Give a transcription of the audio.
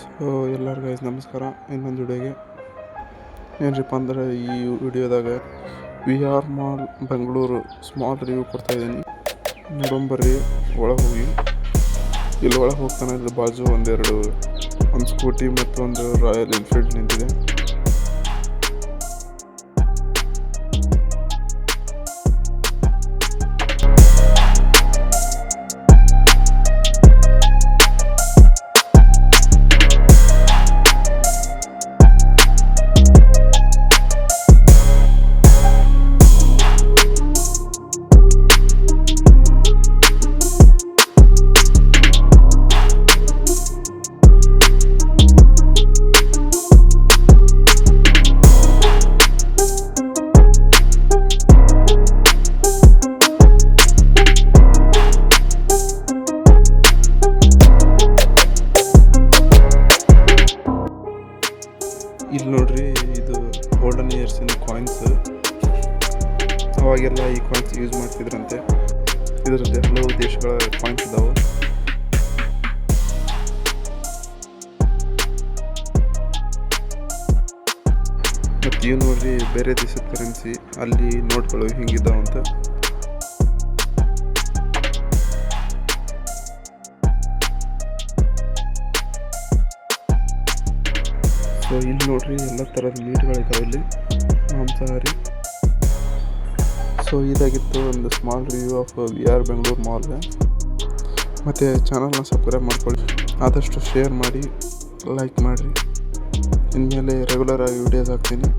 So ಎಲ್ಲರಿಗೂ guys ನಮಸ್ಕಾರ. ಇನ್ನೊಂದು ವಿಡಿಯೋಗೆ ಏನಪ್ಪ ಅಂದ್ರೆ ಈ ವಿಡಿಯೋದಾಗ VR mall Bengaluru small review ಕೊಡ್ತಾಯಿದ್ದೀನಿ. ನೋಡಂಬರ್ರಿ ಒಳಗೆ ಹೋಗಿ. ಇಲ್ಲಿ ಒಳಗೆ ಹೋಗ್ತಾನೆ ಇದ್ರ ಬಾಜು ಒಂದು ಸ್ಕೂಟಿ ಮತ್ತು ಒಂದು ರಾಯಲ್ ಎನ್ಫೀಲ್ಡ್ ನಿಂತಿದೆ. ಇಲ್ಲಿ ನೋಡ್ರಿ, ಇದು ಗೋಲ್ಡನ್ ಇಯರ್ಸಿನ ಕಾಯಿನ್ಸ್. ಅವಾಗೆಲ್ಲ ಈ ಕಾಯಿನ್ಸ್ ಯೂಸ್ ಮಾಡ್ತಿದ್ರಂತೆ. ಇದರಲ್ಲಿ ಹಲವು ದೇಶಗಳ ಕಾಯಿನ್ಸ್ ಇದಾವೆ. ಮತ್ತು ಇವು ನೋಡ್ರಿ ಬೇರೆ ದೇಶದ ಕರೆನ್ಸಿ. ಅಲ್ಲಿ ನೋಟ್ಗಳು ಹಿಂಗಿದ್ದಾವಂತ. ಸೊ ಇಲ್ಲಿ ನೋಡ್ರಿ ಎಲ್ಲ ಥರದ ಮೀಟ್ಗಳಿದ್ದಾವೆ ಇಲ್ಲಿ, ಮಾಂಸಾಹಾರಿ. ಸೊ ಇದಾಗಿತ್ತು ಒಂದು small review of VR Bengaluru mall. ಮತ್ತು ಚಾನಲ್ನ ಸಬ್ಸ್ಕ್ರೈಬ್ ಮಾಡ್ಕೊಳ್ಳಿ, ಆದಷ್ಟು ಶೇರ್ ಮಾಡಿ, ಲೈಕ್ ಮಾಡಿರಿ. ಇನ್ಮೇಲೆ ರೆಗ್ಯುಲರ್ ಆಗಿ ವಿಡಿಯೋಸ್ ಹಾಕ್ತೀನಿ.